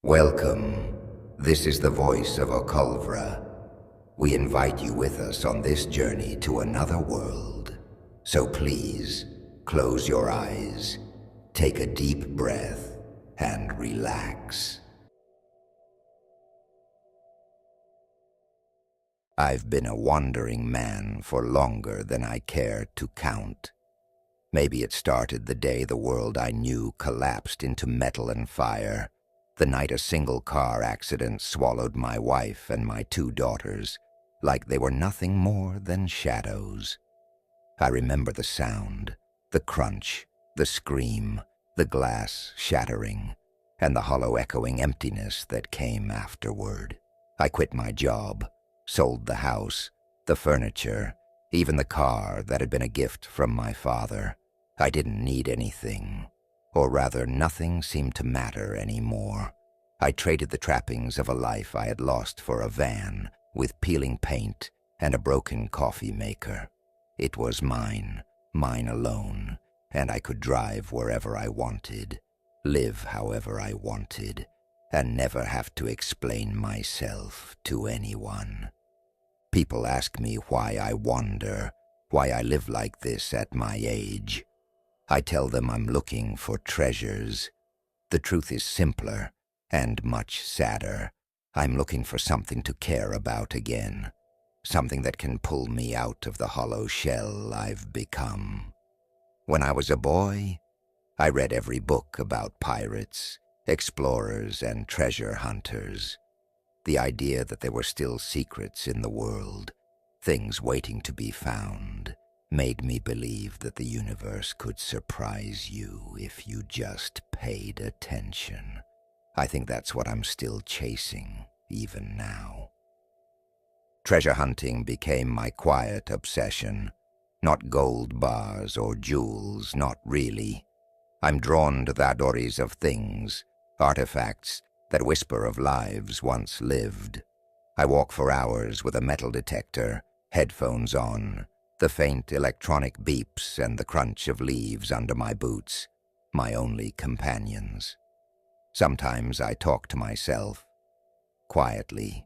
Welcome. This is the voice of Occulvra. We invite you with us on this journey to another world. So please, close your eyes, take a deep breath, and relax. I've been a wandering man for longer than I care to count. Maybe it started the day the world I knew collapsed into metal and fire. The night a single car accident swallowed my wife and my 2 daughters, like they were nothing more than shadows. I remember the sound, the crunch, the scream, the glass shattering, and the hollow echoing emptiness that came afterward. I quit my job, sold the house, the furniture, even the car that had been a gift from my father. I didn't need anything. Or rather, nothing seemed to matter anymore. I traded the trappings of a life I had lost for a van with peeling paint and a broken coffee maker. It was mine alone, and I could drive wherever I wanted, live however I wanted, and never have to explain myself to anyone. People ask me why I wander, why I live like this at my age. I tell them I'm looking for treasures. The truth is simpler and much sadder. I'm looking for something to care about again, something that can pull me out of the hollow shell I've become. When I was a boy, I read every book about pirates, explorers, and treasure hunters. The idea that there were still secrets in the world, things waiting to be found, made me believe that the universe could surprise you if you just paid attention. I think that's what I'm still chasing, even now. Treasure hunting became my quiet obsession. Not gold bars or jewels, not really. I'm drawn to the adories of things, artifacts that whisper of lives once lived. I walk for hours with a metal detector, headphones on, the faint electronic beeps and the crunch of leaves under my boots, my only companions. Sometimes I talk to myself, quietly,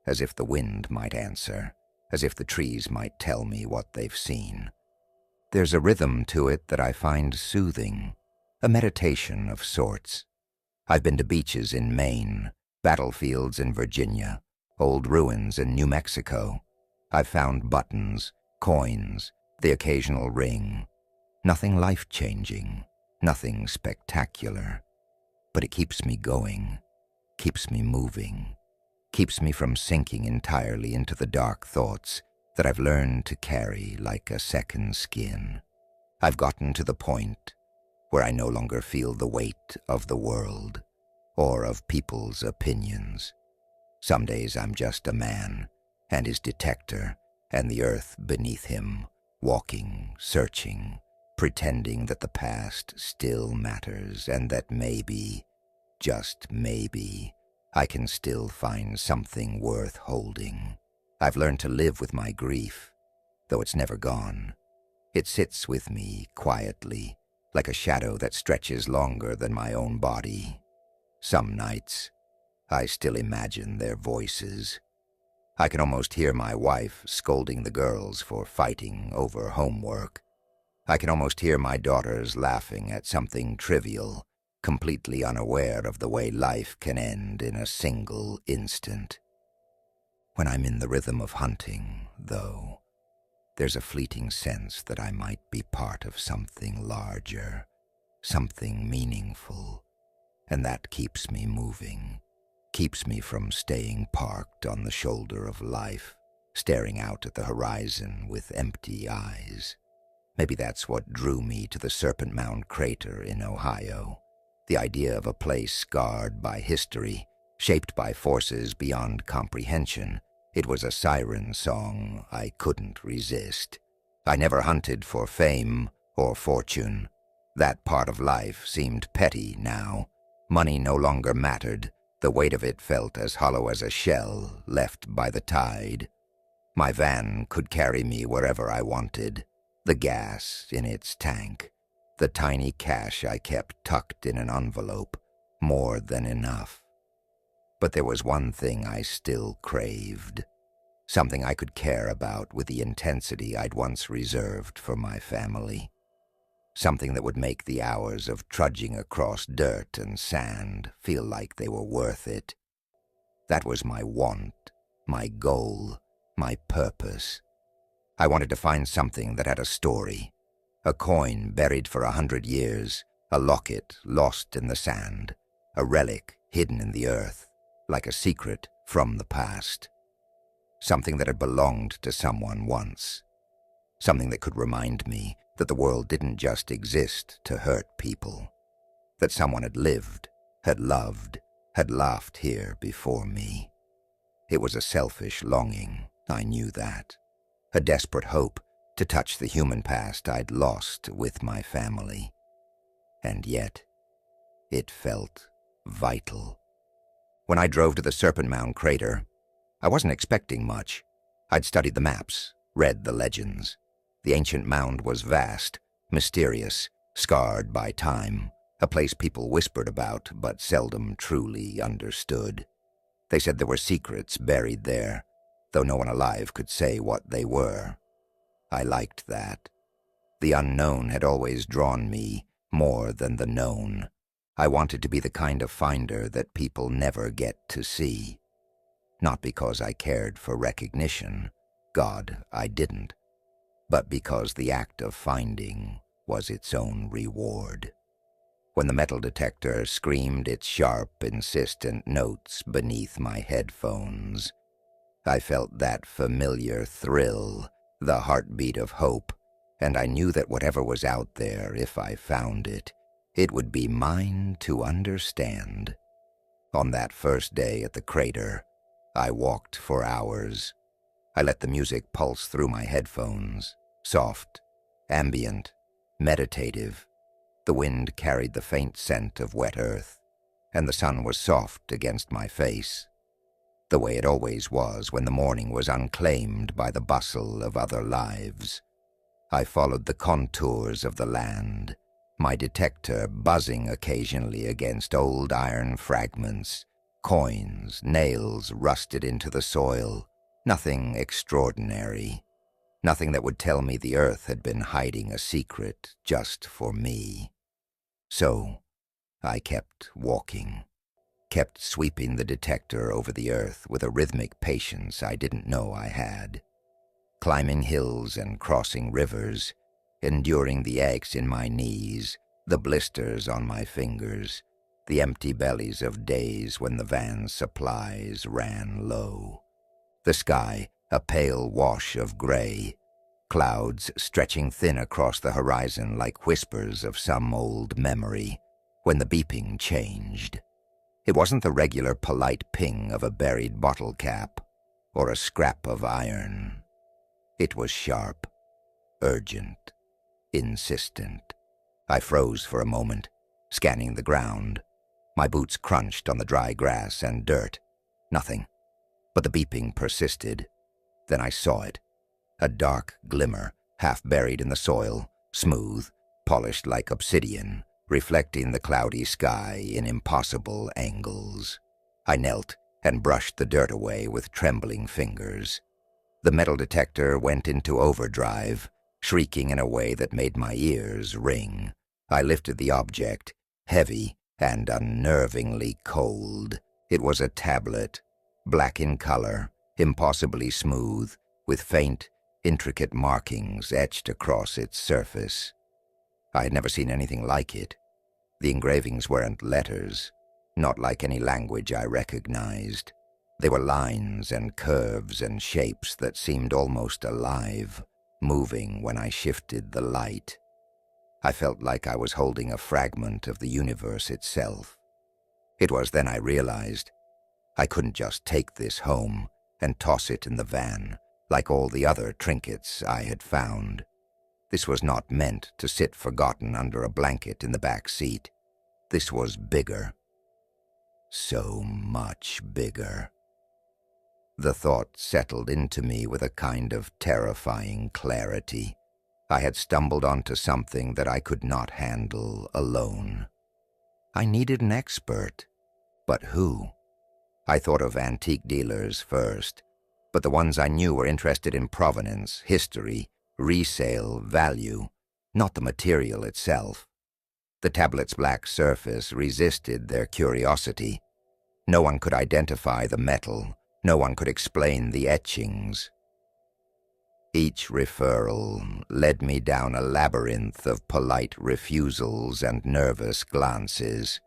as if the wind might answer, as if the trees might tell me what they've seen. There's a rhythm to it that I find soothing, a meditation of sorts. I've been to beaches in Maine, battlefields in Virginia, old ruins in New Mexico. I've found buttons, coins, the occasional ring. Nothing life-changing, nothing spectacular. But it keeps me going, keeps me moving, keeps me from sinking entirely into the dark thoughts that I've learned to carry like a second skin. I've gotten to the point where I no longer feel the weight of the world or of people's opinions. Some days I'm just a man and his detector and the earth beneath him, walking, searching, pretending that the past still matters and that maybe, just maybe, I can still find something worth holding. I've learned to live with my grief, though it's never gone. It sits with me quietly, like a shadow that stretches longer than my own body. Some nights, I still imagine their voices. I can almost hear my wife scolding the girls for fighting over homework. I can almost hear my daughters laughing at something trivial, completely unaware of the way life can end in a single instant. When I'm in the rhythm of hunting, though, there's a fleeting sense that I might be part of something larger, something meaningful, and that keeps me moving. Keeps me from staying parked on the shoulder of life, staring out at the horizon with empty eyes. Maybe that's what drew me to the Serpent Mound crater in Ohio. The idea of a place scarred by history, shaped by forces beyond comprehension. It was a siren song I couldn't resist. I never hunted for fame or fortune. That part of life seemed petty now. Money no longer mattered. The weight of it felt as hollow as a shell left by the tide. My van could carry me wherever I wanted. The gas in its tank, the tiny cash I kept tucked in an envelope, more than enough. But there was one thing I still craved, something I could care about with the intensity I'd once reserved for my family. Something that would make the hours of trudging across dirt and sand feel like they were worth it. That was my want, my goal, my purpose. I wanted to find something that had a story. A coin buried for 100 years, a locket lost in the sand, a relic hidden in the earth, like a secret from the past. Something that had belonged to someone once. Something that could remind me that the world didn't just exist to hurt people. That someone had lived, had loved, had laughed here before me. It was a selfish longing, I knew that. A desperate hope to touch the human past I'd lost with my family. And yet, it felt vital. When I drove to the Serpent Mound crater, I wasn't expecting much. I'd studied the maps, read the legends. The ancient mound was vast, mysterious, scarred by time, a place people whispered about but seldom truly understood. They said there were secrets buried there, though no one alive could say what they were. I liked that. The unknown had always drawn me more than the known. I wanted to be the kind of finder that people never get to see. Not because I cared for recognition, God, I didn't, but because the act of finding was its own reward. When the metal detector screamed its sharp, insistent notes beneath my headphones, I felt that familiar thrill, the heartbeat of hope, and I knew that whatever was out there, if I found it, it would be mine to understand. On that first day at the crater, I walked for hours. I let the music pulse through my headphones, soft, ambient, meditative. The wind carried the faint scent of wet earth, and the sun was soft against my face, the way it always was when the morning was unclaimed by the bustle of other lives. I followed the contours of the land, my detector buzzing occasionally against old iron fragments, coins, nails rusted into the soil. Nothing extraordinary. Nothing that would tell me the earth had been hiding a secret just for me. So I kept walking, kept sweeping the detector over the earth with a rhythmic patience I didn't know I had. Climbing hills and crossing rivers, enduring the aches in my knees, the blisters on my fingers, the empty bellies of days when the van's supplies ran low. The sky, a pale wash of gray, clouds stretching thin across the horizon like whispers of some old memory, when the beeping changed. It wasn't the regular polite ping of a buried bottle cap or a scrap of iron. It was sharp, urgent, insistent. I froze for a moment, scanning the ground. My boots crunched on the dry grass and dirt. Nothing. But the beeping persisted. Then I saw it. A dark glimmer, half buried in the soil, smooth, polished like obsidian, reflecting the cloudy sky in impossible angles. I knelt and brushed the dirt away with trembling fingers. The metal detector went into overdrive, shrieking in a way that made my ears ring. I lifted the object, heavy and unnervingly cold. It was a tablet, black in color, impossibly smooth, with faint, intricate markings etched across its surface. I had never seen anything like it. The engravings weren't letters, not like any language I recognized. They were lines and curves and shapes that seemed almost alive, moving when I shifted the light. I felt like I was holding a fragment of the universe itself. It was then I realized I couldn't just take this home and toss it in the van like all the other trinkets I had found. This was not meant to sit forgotten under a blanket in the back seat. This was bigger. So much bigger. The thought settled into me with a kind of terrifying clarity. I had stumbled onto something that I could not handle alone. I needed an expert. But who? I thought of antique dealers first, but the ones I knew were interested in provenance, history, resale, value, not the material itself. The tablet's black surface resisted their curiosity. No one could identify the metal. No one could explain the etchings. Each referral led me down a labyrinth of polite refusals and nervous glances.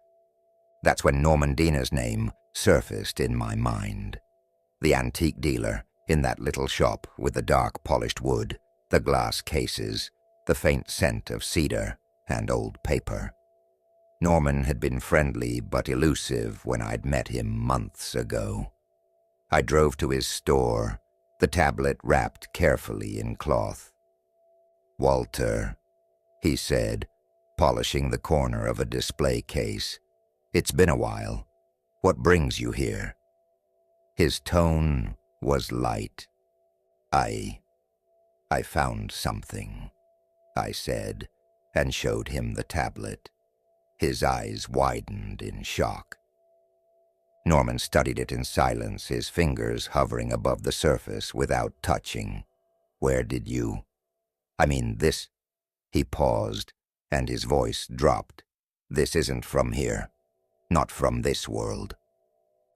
That's when Norman Dina's name surfaced in my mind. The antique dealer in that little shop with the dark polished wood, the glass cases, the faint scent of cedar and old paper. Norman had been friendly but elusive when I'd met him months ago. I drove to his store, the tablet wrapped carefully in cloth. "Walter," he said, polishing the corner of a display case. "It's been a while. What brings you here?" His tone was light. I found something," I said, and showed him the tablet. His eyes widened in shock. Norman studied it in silence, his fingers hovering above the surface without touching. "Where did you... I mean, this..." He paused, and his voice dropped. "This isn't from here. Not from this world."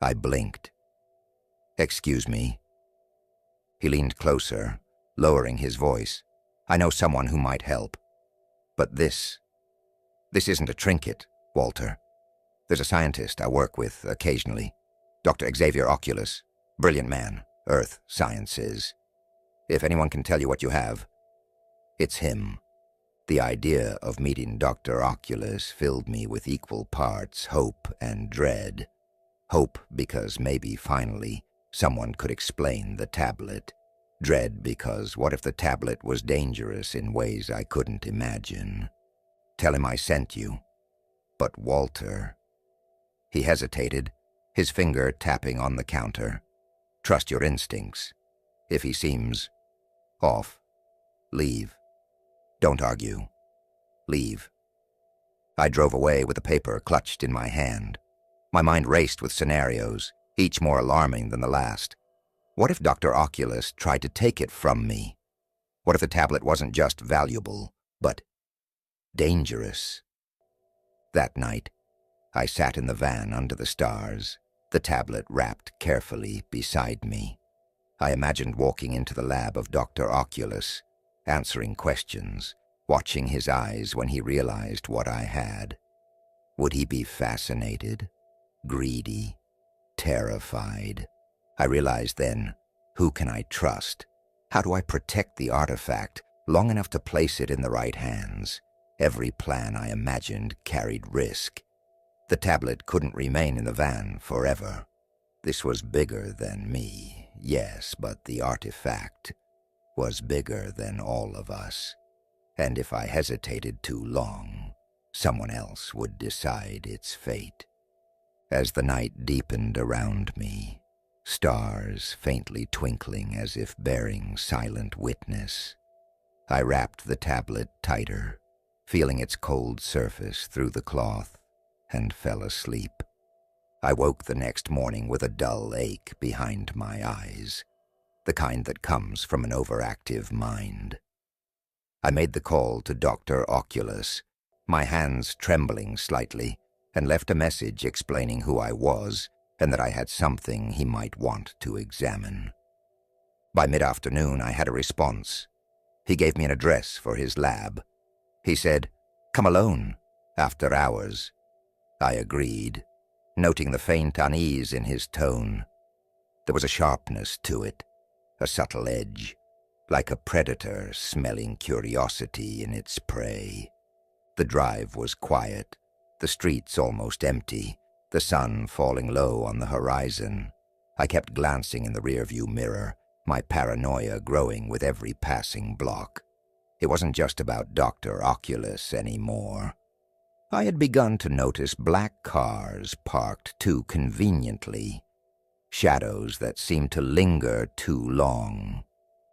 I blinked. "Excuse me." He leaned closer, lowering his voice. "I know someone who might help. But this isn't a trinket, Walter. There's a scientist I work with occasionally, Dr. Xavier Oculus, brilliant man, Earth Sciences. If anyone can tell you what you have, it's him." The idea of meeting Dr. Oculus filled me with equal parts hope and dread. Hope because maybe finally someone could explain the tablet. Dread because what if the tablet was dangerous in ways I couldn't imagine? "Tell him I sent you." "But Walter..." He hesitated, his finger tapping on the counter. "Trust your instincts. If he seems off, leave. Don't argue. Leave." I drove away with the paper clutched in my hand. My mind raced with scenarios, each more alarming than the last. What if Dr. Oculus tried to take it from me? What if the tablet wasn't just valuable, but dangerous? That night, I sat in the van under the stars, the tablet wrapped carefully beside me. I imagined walking into the lab of Dr. Oculus, answering questions, watching his eyes when he realized what I had. Would he be fascinated, greedy, terrified? I realized then, who can I trust? How do I protect the artifact long enough to place it in the right hands? Every plan I imagined carried risk. The tablet couldn't remain in the van forever. This was bigger than me, yes, but the artifact was bigger than all of us. And if I hesitated too long, someone else would decide its fate. As the night deepened around me, stars faintly twinkling as if bearing silent witness, I wrapped the tablet tighter, feeling its cold surface through the cloth, and fell asleep. I woke the next morning with a dull ache behind my eyes, the kind that comes from an overactive mind. I made the call to Dr. Oculus, my hands trembling slightly, and left a message explaining who I was and that I had something he might want to examine. By mid-afternoon, I had a response. He gave me an address for his lab. He said, "Come alone, after hours." I agreed, noting the faint unease in his tone. There was a sharpness to it, a subtle edge, like a predator smelling curiosity in its prey. The drive was quiet, the streets almost empty, the sun falling low on the horizon. I kept glancing in the rearview mirror, my paranoia growing with every passing block. It wasn't just about Dr. Oculus anymore. I had begun to notice black cars parked too conveniently, shadows that seemed to linger too long.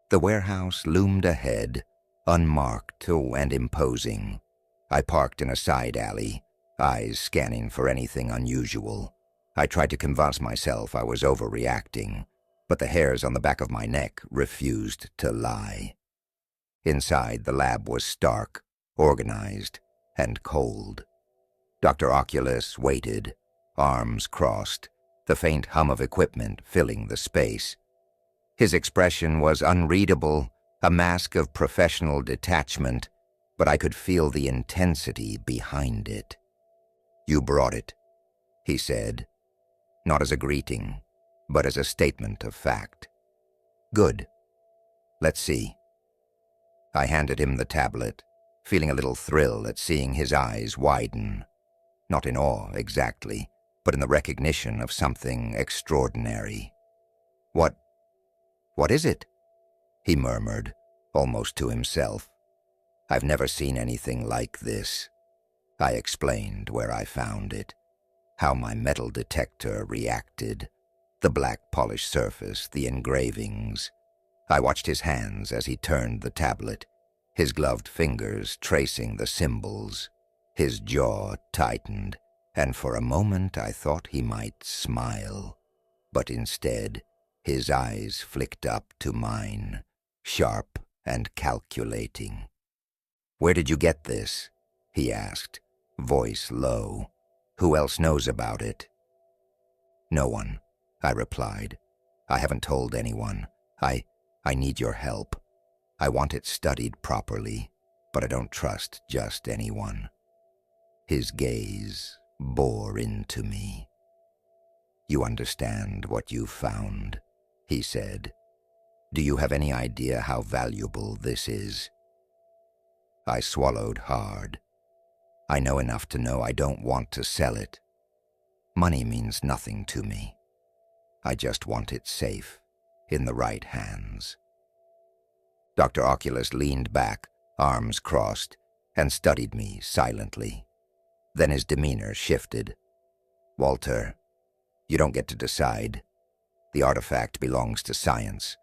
The warehouse loomed ahead, unmarked and imposing. I parked in a side alley, eyes scanning for anything unusual. I tried to convince myself I was overreacting, but the hairs on the back of my neck refused to lie. Inside, the lab was stark, organized, and cold. Dr. Oculus waited, arms crossed, the faint hum of equipment filling the space. His expression was unreadable, a mask of professional detachment, but I could feel the intensity behind it. "You brought it," he said, not as a greeting, but as a statement of fact. "Good. Let's see." I handed him the tablet, feeling a little thrill at seeing his eyes widen. Not in awe, exactly, but in the recognition of something extraordinary. What is it?" he murmured, almost to himself. "I've never seen anything like this." I explained where I found it, how my metal detector reacted, the black polished surface, the engravings. I watched his hands as he turned the tablet, his gloved fingers tracing the symbols. His jaw tightened, and for a moment I thought he might smile. But instead, his eyes flicked up to mine, sharp and calculating. "Where did you get this?" he asked, voice low. "Who else knows about it?" "No one," I replied. "I haven't told anyone. I need your help. I want it studied properly, but I don't trust just anyone." His gaze bore into me. "You understand what you've found," he said. "Do you have any idea how valuable this is?" I swallowed hard. "I know enough to know I don't want to sell it. Money means nothing to me. I just want it safe, in the right hands." Dr. Oculus leaned back, arms crossed, and studied me silently. Then his demeanor shifted. "Walter, you don't get to decide. The artifact belongs to science,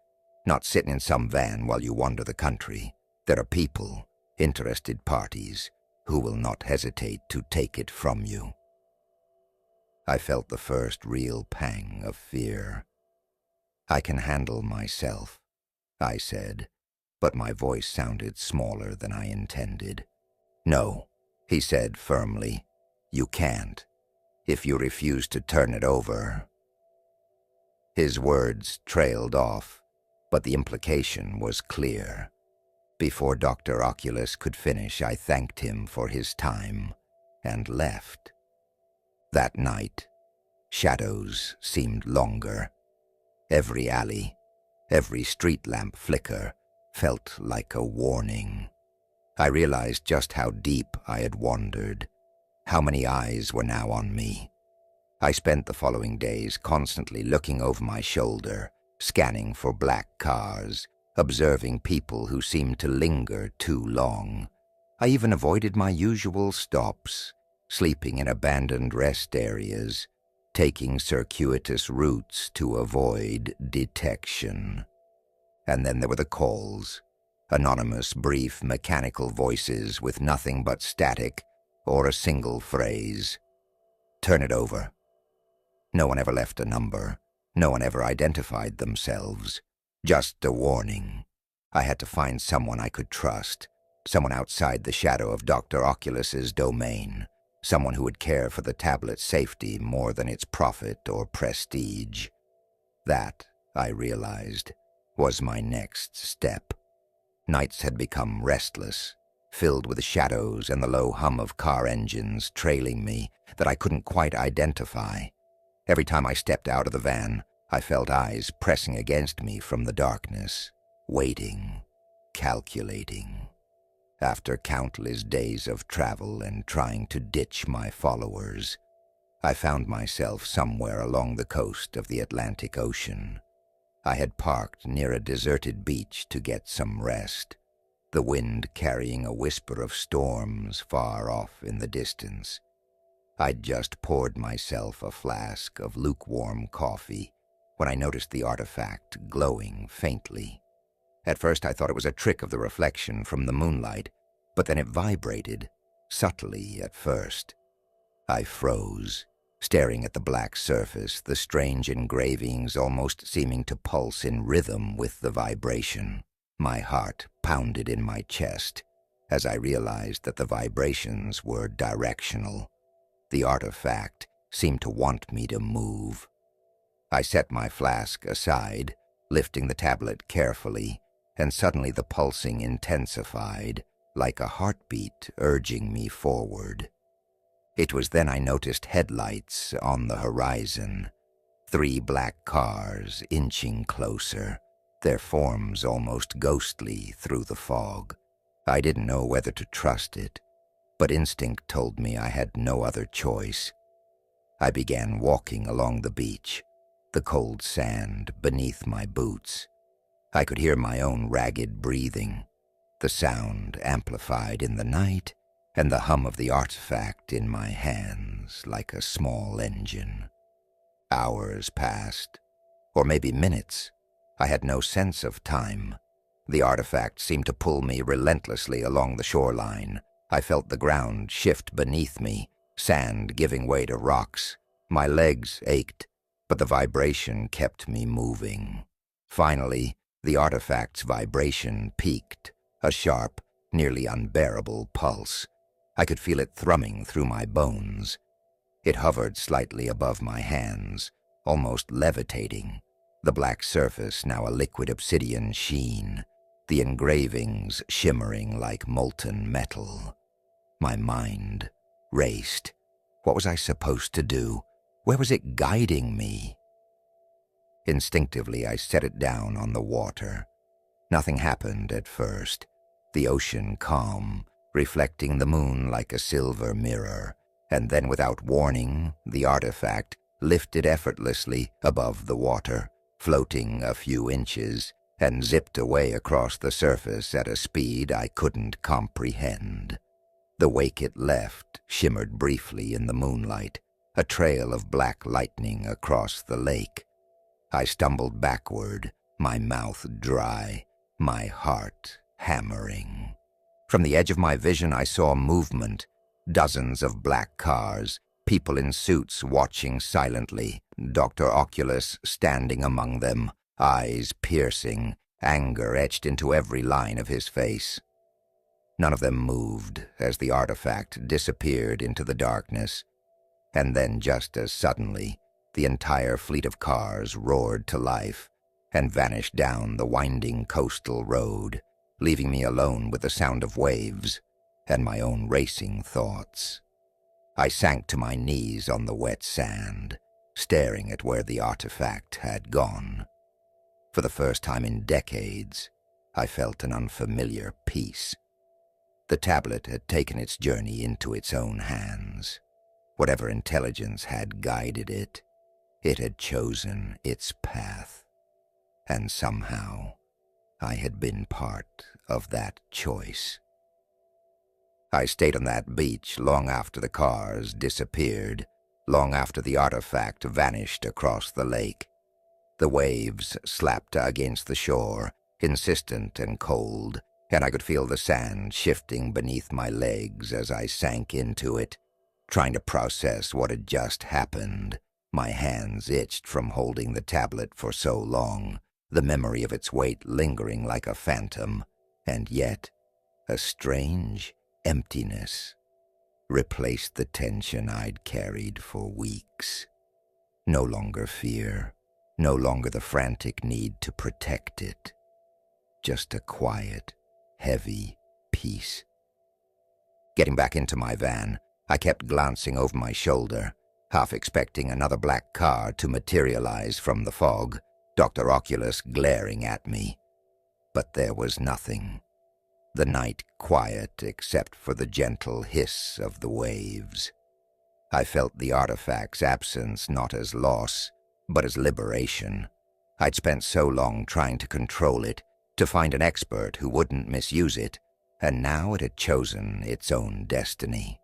not sitting in some van while you wander the country. There are people, interested parties, who will not hesitate to take it from you." I felt the first real pang of fear. "I can handle myself," I said, but my voice sounded smaller than I intended. "No," he said firmly, "you can't. If you refuse to turn it over." His words trailed off, but the implication was clear. Before Dr. Oculus could finish, I thanked him for his time and left. That night, shadows seemed longer. Every alley, every street lamp flicker felt like a warning. I realized just how deep I had wandered, how many eyes were now on me. I spent the following days constantly looking over my shoulder, scanning for black cars, observing people who seemed to linger too long. I even avoided my usual stops, sleeping in abandoned rest areas, taking circuitous routes to avoid detection. And then there were the calls, anonymous, brief, mechanical voices with nothing but static or a single phrase. "Turn it over." No one ever left a number. No one ever identified themselves. Just a warning. I had to find someone I could trust, someone outside the shadow of Dr. Oculus's domain, someone who would care for the tablet's safety more than its profit or prestige. That, I realized, was my next step. Nights had become restless, filled with shadows and the low hum of car engines trailing me that I couldn't quite identify. Every time I stepped out of the van, I felt eyes pressing against me from the darkness, waiting, calculating. After countless days of travel and trying to ditch my followers, I found myself somewhere along the coast of the Atlantic Ocean. I had parked near a deserted beach to get some rest, the wind carrying a whisper of storms far off in the distance. I'd just poured myself a flask of lukewarm coffee when I noticed the artifact glowing faintly. At first I thought it was a trick of the reflection from the moonlight, but then it vibrated, subtly at first. I froze, staring at the black surface, the strange engravings almost seeming to pulse in rhythm with the vibration. My heart pounded in my chest as I realized that the vibrations were directional. The artifact seemed to want me to move. I set my flask aside, lifting the tablet carefully, and suddenly the pulsing intensified, like a heartbeat urging me forward. It was then I noticed headlights on the horizon, 3 black cars inching closer, their forms almost ghostly through the fog. I didn't know whether to trust it, but instinct told me I had no other choice. I began walking along the beach, the cold sand beneath my boots. I could hear my own ragged breathing, the sound amplified in the night, and the hum of the artifact in my hands like a small engine. Hours passed, or maybe minutes. I had no sense of time. The artifact seemed to pull me relentlessly along the shoreline. I felt the ground shift beneath me, sand giving way to rocks. My legs ached, but the vibration kept me moving. Finally, the artifact's vibration peaked, a sharp, nearly unbearable pulse. I could feel it thrumming through my bones. It hovered slightly above my hands, almost levitating, the black surface now a liquid obsidian sheen, the engravings shimmering like molten metal. My mind raced. What was I supposed to do? Where was it guiding me? Instinctively, I set it down on the water. Nothing happened at first. The ocean calm, reflecting the moon like a silver mirror, and then without warning, the artifact lifted effortlessly above the water, floating a few inches, and zipped away across the surface at a speed I couldn't comprehend. The wake it left shimmered briefly in the moonlight, a trail of black lightning across the lake. I stumbled backward, my mouth dry, my heart hammering. From the edge of my vision I saw movement, dozens of black cars, people in suits watching silently, Dr. Oculus standing among them, eyes piercing, anger etched into every line of his face. None of them moved as the artifact disappeared into the darkness, and then just as suddenly, the entire fleet of cars roared to life and vanished down the winding coastal road, leaving me alone with the sound of waves and my own racing thoughts. I sank to my knees on the wet sand, staring at where the artifact had gone. For the first time in decades, I felt an unfamiliar peace. The tablet had taken its journey into its own hands. Whatever intelligence had guided it, it had chosen its path. And somehow, I had been part of that choice. I stayed on that beach long after the cars disappeared, long after the artifact vanished across the lake. The waves slapped against the shore, insistent and cold, and I could feel the sand shifting beneath my legs as I sank into it, trying to process what had just happened. My hands itched from holding the tablet for so long, the memory of its weight lingering like a phantom, and yet a strange emptiness replaced the tension I'd carried for weeks. No longer fear, no longer the frantic need to protect it, just a quiet, heavy peace. Getting back into my van, I kept glancing over my shoulder, half expecting another black car to materialize from the fog, Dr. Oculus glaring at me. But there was nothing. The night quiet except for the gentle hiss of the waves. I felt the artifact's absence not as loss, but as liberation. I'd spent so long trying to control it, to find an expert who wouldn't misuse it, and now it had chosen its own destiny.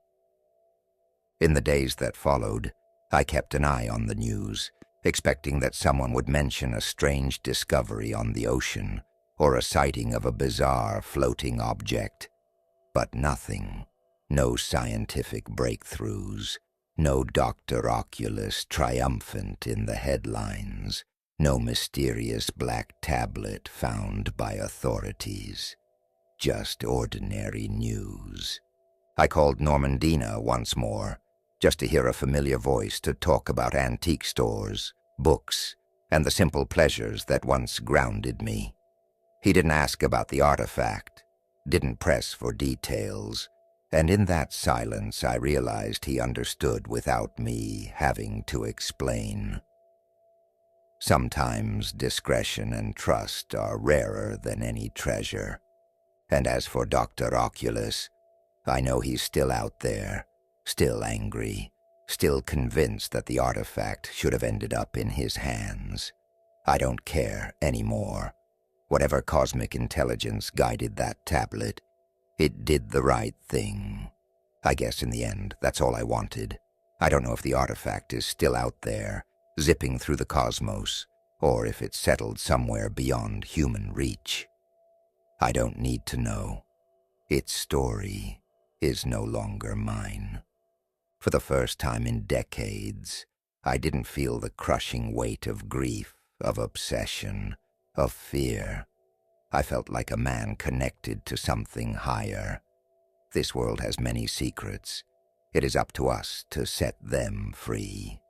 In the days that followed, I kept an eye on the news, expecting that someone would mention a strange discovery on the ocean, or a sighting of a bizarre floating object. But nothing, no scientific breakthroughs, No Dr. Oculus triumphant in the headlines. No mysterious black tablet found by authorities. Just ordinary news. I called Normandina once more, just to hear a familiar voice to talk about antique stores, books, and the simple pleasures that once grounded me. He didn't ask about the artifact, didn't press for details, and in that silence I realized he understood without me having to explain. Sometimes discretion and trust are rarer than any treasure. And as for Dr. Oculus, I know he's still out there, still angry, still convinced that the artifact should have ended up in his hands. I don't care anymore. Whatever cosmic intelligence guided that tablet, it did the right thing. I guess in the end, that's all I wanted. I don't know if the artifact is still out there, zipping through the cosmos, or if it's settled somewhere beyond human reach. I don't need to know. Its story is no longer mine. For the first time in decades, I didn't feel the crushing weight of grief, of obsession, of fear. I felt like a man connected to something higher. This world has many secrets. It is up to us to set them free.